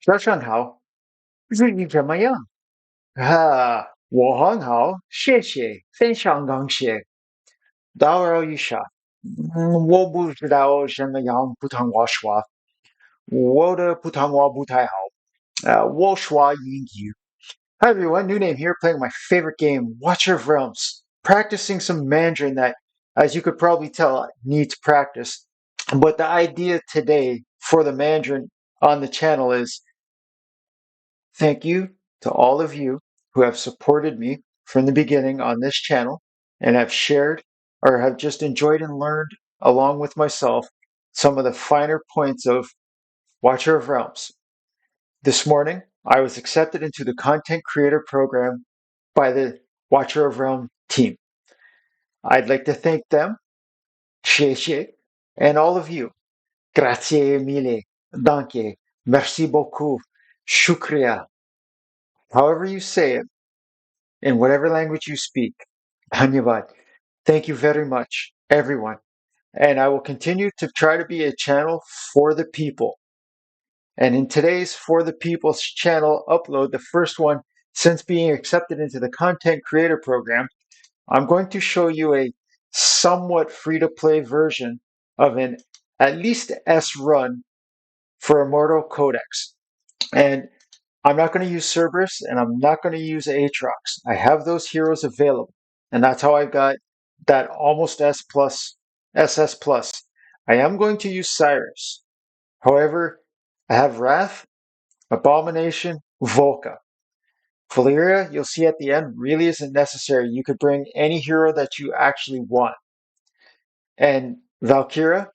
早上好，最近怎么样？我很好，谢谢，非常感谢。打扰一下，我不知道怎么样普通话说，我的普通话不太好。我说英语。Hi everyone, new name here, playing my favorite game, Watcher of Realms. Practicing some Mandarin that, as you could probably tell, needs practice. But the idea today for the Mandarin on the channel is thank you to all of you who have supported me from the beginning on this channel and have shared or have just enjoyed and learned along with myself some of the finer points of Watcher of Realms. This morning, I was accepted into the content creator program by the Watcher of Realm team. I'd like to thank them, Sheshe, and all of you. Grazie mille, danke, merci beaucoup, shukriya, however you say it, in whatever language you speak. Dhanyavad. Thank you very much, everyone. And I will continue to try to be a channel for the people. And in today's For the People's channel upload, the first one since being accepted into the content creator program, I'm going to show you a somewhat free to play version of an at least S run for Immortal Codex. And I'm not going to use Cerberus and I'm not going to use Aatrox. I have those heroes available. And that's how I got that almost S plus, SS plus. I am going to use Cyrus. However, I have Wrath, Abomination, Volka. Valeria, you'll see at the end, really isn't necessary. You could bring any hero that you actually want. And Valkyria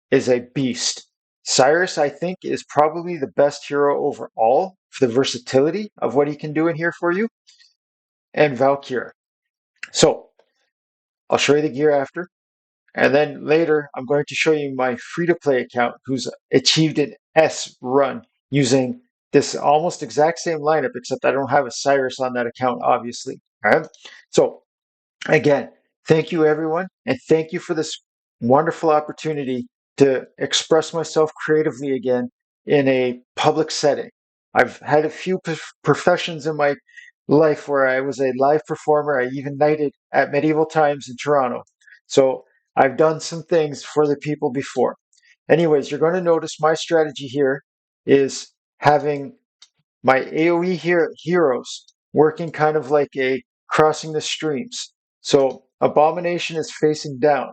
is a beast. Cyrus, I think, is probably the best hero overall for the versatility of what he can do in here for you. And Valkyria. So I'll show you the gear after. And then later, I'm going to show you my free-to-play account who's achieved an S run using this almost exact same lineup, except I don't have a Cyrus on that account, obviously. All right. So again, thank you, everyone. And thank you for this wonderful opportunity to express myself creatively again in a public setting. I've had a few professions in my life where I was a live performer. I even knighted at medieval times in Toronto. So I've done some things for the people before. Anyways, you're going to notice my strategy here is having my AoE heroes working kind of like a crossing the streams. So Abomination is facing down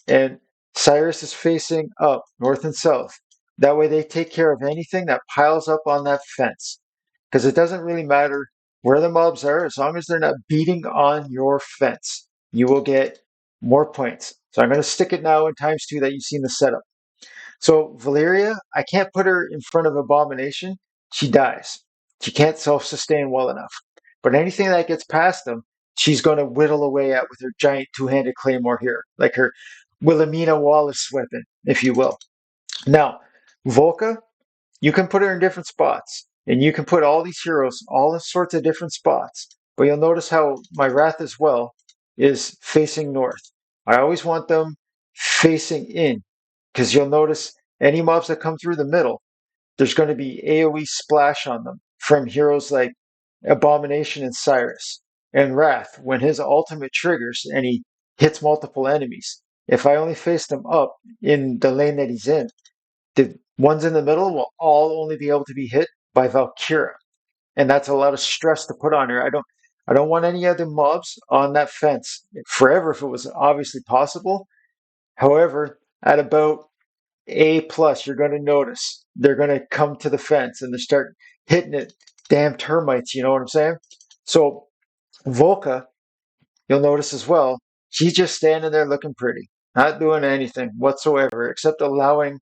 and Cyrus is facing up, north and south. That way they take care of anything that piles up on that fence. Because it doesn't really matter where the mobs are, as long as they're not beating on your fence, you will get more points. So I'm going to stick it now in ×2 that you've seen the setup. So Valeria, I can't put her in front of Abomination. She dies. She can't self-sustain well enough. But anything that gets past them, she's going to whittle away at with her giant two-handed claymore here, like her Wilhelmina Wallace weapon, if you will. Now, Volka, you can put her in different spots, and you can put all these heroes all in sorts of different spots. But you'll notice how my Wrath as well is facing north. I always want them facing in, because you'll notice any mobs that come through the middle, there's going to be AoE splash on them from heroes like Abomination and Cyrus. And Wrath, when his ultimate triggers and he hits multiple enemies, if I only face them up in the lane that he's in, the ones in the middle will all only be able to be hit by Valkyria. And that's a lot of stress to put on her. I don't want any other mobs on that fence forever if it was obviously possible. However, at about A plus, you're going to notice they're going to come to the fence and they start hitting it. Damn termites, you know what I'm saying? So Volka, you'll notice as well, she's just standing there looking pretty, not doing anything whatsoever except allowing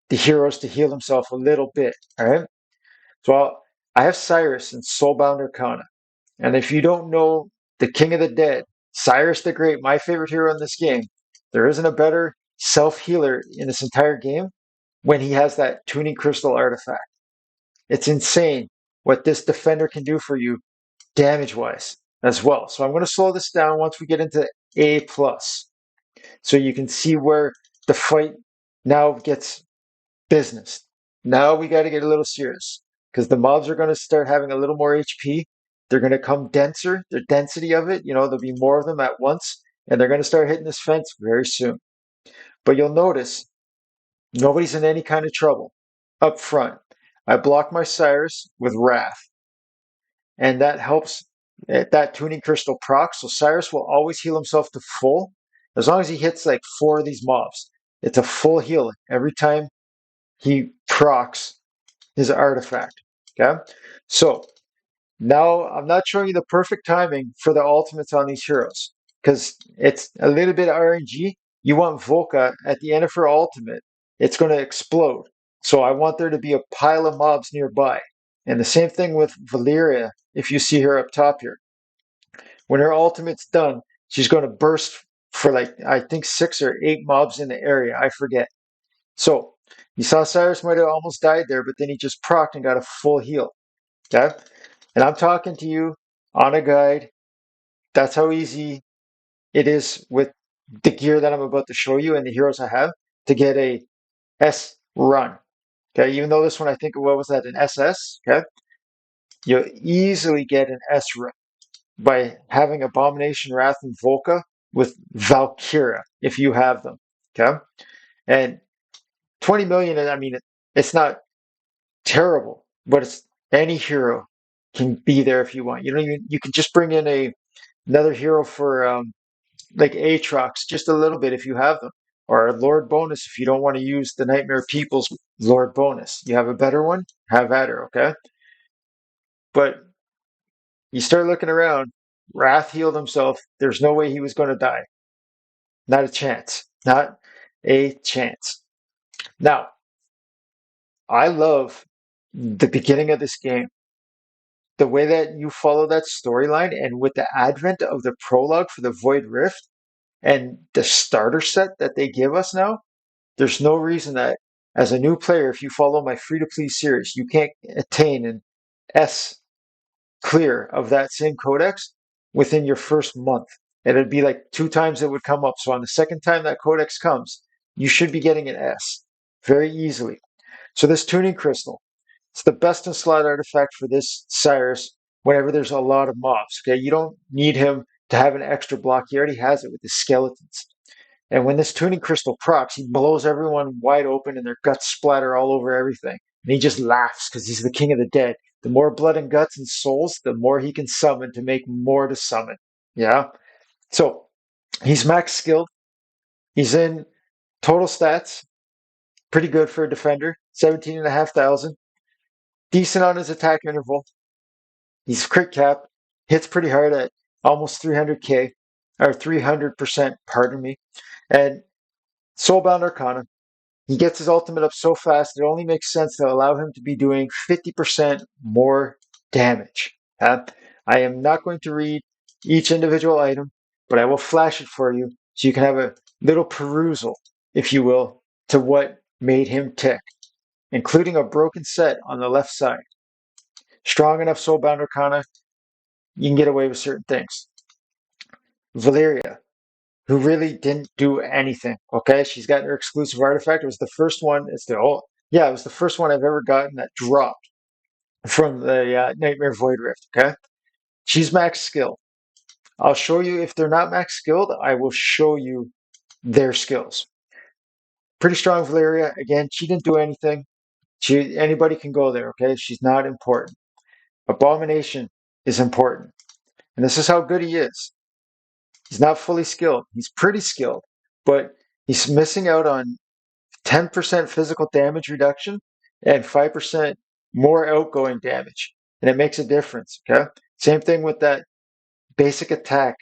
the heroes to heal themselves a little bit. All right. So I have Cyrus in Soulbound Arcana, and if you don't know the King of the Dead, Cyrus the Great, my favorite hero in this game, there isn't a better self healer in this entire game when he has that tuning crystal artifact. It's insane what this defender can do for you damage wise as well. So I'm going to slow this down once we get into A plus, so you can see where the fight now gets business. Now we got to get a little serious. because the mobs are going to start having a little more HP. They're going to come denser, the density of it, there'll be more of them at once, and they're going to start hitting this fence very soon. But you'll notice nobody's in any kind of trouble up front. I block my Cyrus with Wrath, and that helps that tuning crystal proc. So Cyrus will always heal himself to full as long as he hits like 4 of these mobs. It's a full heal every time he procs his artifact. Okay, so now I'm not showing you the perfect timing for the ultimates on these heroes because it's a little bit RNG. You want Volka at the end of her ultimate, it's going to explode. So I want there to be a pile of mobs nearby. And the same thing with Valeria, if you see her up top here. When her ultimate's done, she's going to burst for like, I think 6 or 8 mobs in the area. I forget. So you saw Cyrus might have almost died there, but then he just procced and got a full heal. Okay? And I'm talking to you on a guide. That's how easy it is with the gear that I'm about to show you and the heroes I have to get a S run. Okay, even though this one I think what was that, an SS? Okay, you'll easily get an S run by having Abomination, Wrath, and Volka with Valkyria if you have them. Okay, and 20 million. I mean, it's not terrible, but it's any hero can be there if you want. You can just bring in another hero for like Aatrox just a little bit if you have them, or a Lord bonus if you don't want to use the Nightmare People's Lord bonus. You have a better one, have at her, okay? But you start looking around. Wrath healed himself. There's no way he was going to die. Not a chance. Not a chance. Now, I love the beginning of this game. The way that you follow that storyline, and with the advent of the prologue for the Void Rift and the starter set that they give us now, there's no reason that as a new player, if you follow my free to play series, you can't attain an S clear of that same codex within your first month. And it'd be like 2 times it would come up. So on the second time that codex comes, you should be getting an S very easily. So this tuning crystal, it's the best in slot artifact for this Cyrus whenever there's a lot of mobs. Okay, you don't need him to have an extra block. He already has it with his skeletons. And when this tuning crystal procs, he blows everyone wide open and their guts splatter all over everything. And he just laughs because he's the king of the dead. The more blood and guts and souls, the more he can summon to make more to summon. Yeah? So he's max skilled. He's in total stats. Pretty good for a defender. 17,500. Decent on his attack interval. He's crit cap. Hits pretty hard at almost 300k. Or 300%, pardon me. And Soulbound Arcana. He gets his ultimate up so fast, it only makes sense to allow him to be doing 50% more damage. I am not going to read each individual item, but I will flash it for you so you can have a little perusal, if you will, to what made him tick, including a broken set on the left side. Strong enough Soulbound Arcana, you can get away with certain things. Valeria, who really didn't do anything. Okay, she's got her exclusive artifact. It was the first one. It was the first one I've ever gotten that dropped from the Nightmare Void Rift. Okay, she's max skill. I'll show you if they're not max skilled. I will show you their skills. Pretty strong Valeria. Again, she didn't do anything. Anybody can go there. Okay, she's not important. Abomination is important, and this is how good he is. He's not fully skilled. He's pretty skilled, but he's missing out on 10% physical damage reduction and 5% more outgoing damage. And it makes a difference. Okay. Same thing with that basic attack.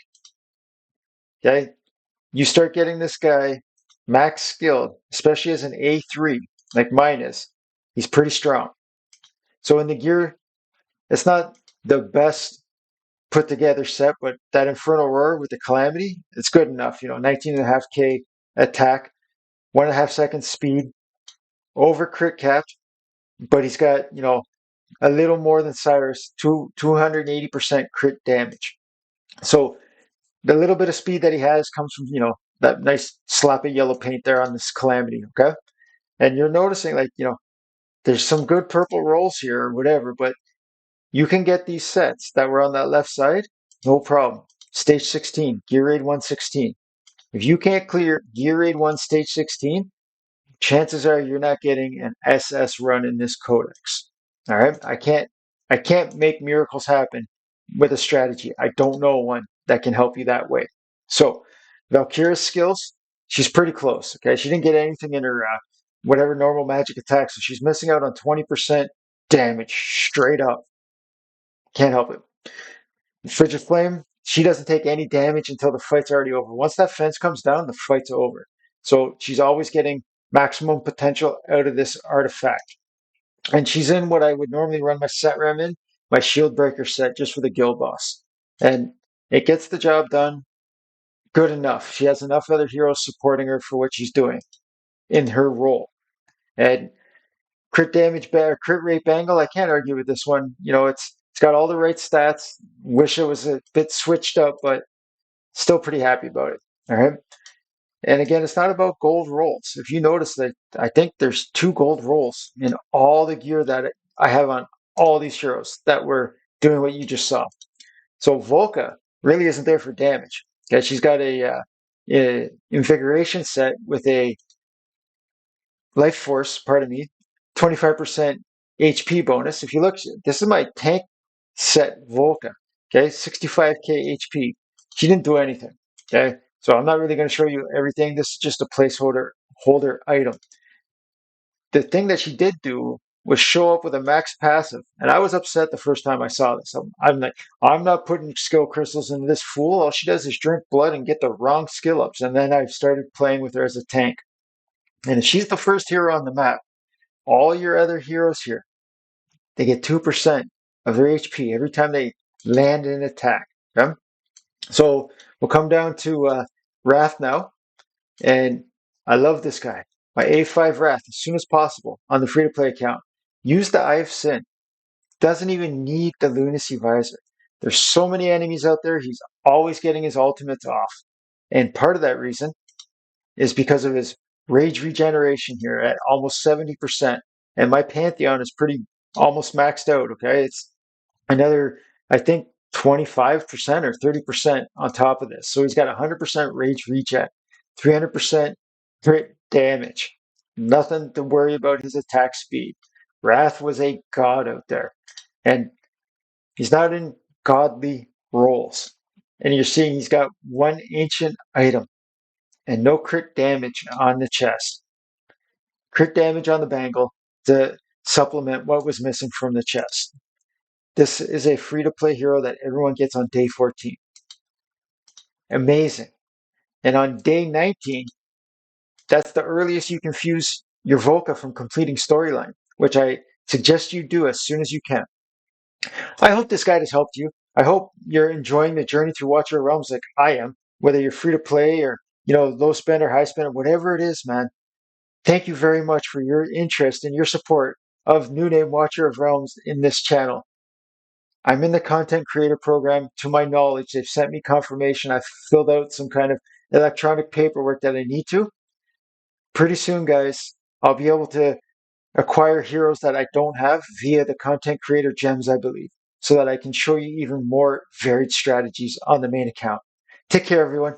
Okay. You start getting this guy max skilled, especially as an A3, like mine is. He's pretty strong. So in the gear, it's not the best put together set, but that Infernal Roar with the Calamity, it's good enough. 19.5k attack, 1.5 seconds speed, over crit capped, but he's got, a little more than Cyrus, 280% crit damage. So the little bit of speed that he has comes from, that nice slap of yellow paint there on this Calamity, okay? And you're noticing, There's some good purple rolls here or whatever, but you can get these sets that were on that left side, no problem. Stage 16, Gear Raid 116. If you can't clear Gear Raid 1 Stage 16, chances are you're not getting an SS run in this codex. All right, I can't make miracles happen with a strategy. I don't know one that can help you that way. So Valkyra's skills, she's pretty close. Okay, she didn't get anything in her whatever normal magic attack, so she's missing out on 20% damage straight up. Can't help it. Frigid Flame, she doesn't take any damage until the fight's already over. Once that fence comes down, the fight's over. So she's always getting maximum potential out of this artifact. And she's in what I would normally run my set ram in, my shield breaker set, just for the guild boss. And it gets the job done good enough. She has enough other heroes supporting her for what she's doing in her role. And crit damage, crit rate bangle, I can't argue with this one. You know, it's got all the right stats. Wish it was a bit switched up, but still pretty happy about it. All right. And again, it's not about gold rolls. If you notice that, I think there's 2 gold rolls in all the gear that I have on all these heroes that were doing what you just saw. So Volka really isn't there for damage. Okay, she's got a invigoration set with a life force, pardon me, 25% HP bonus. If you look, this is my tank set Volka. Okay, 65k HP. She didn't do anything. Okay, so I'm not really going to show you everything. This is just a placeholder item. The thing that she did do was show up with a max passive, and I was upset the first time I saw this. I'm like, I'm not putting skill crystals into this fool. All she does is drink blood and get the wrong skill ups, and then I started playing with her as a tank. And if she's the first hero on the map, all your other heroes here, they get 2% of their HP every time they land an attack. Okay? So we'll come down to Wrath now. And I love this guy. My A5 Wrath as soon as possible on the free-to-play account. Use the Eye of Sin. Doesn't even need the Lunacy Visor. There's so many enemies out there, he's always getting his ultimates off. And part of that reason is because of his rage regeneration here at almost 70%. And my Pantheon is pretty almost maxed out, okay? It's another, I think, 25% or 30% on top of this. So he's got 100% rage regen, 300% crit damage. Nothing to worry about his attack speed. Wrath was a god out there. And he's not in godly roles. And you're seeing he's got 1 ancient item and no crit damage on the chest. Crit damage on the bangle to supplement what was missing from the chest. This is a free-to-play hero that everyone gets on day 14. Amazing. And on day 19, that's the earliest you can fuse your Volca from completing storyline, which I suggest you do as soon as you can. I hope this guide has helped you. I hope you're enjoying the journey through Watcher of Realms like I am, whether you're free to play or, low spend or high spend or whatever it is, man. Thank you very much for your interest and your support of New Name Watcher of Realms in this channel. I'm in the content creator program. To my knowledge, they've sent me confirmation. I've filled out some kind of electronic paperwork that I need to. Pretty soon, guys, I'll be able to acquire heroes that I don't have via the content creator gems, I believe, so that I can show you even more varied strategies on the main account. Take care, everyone.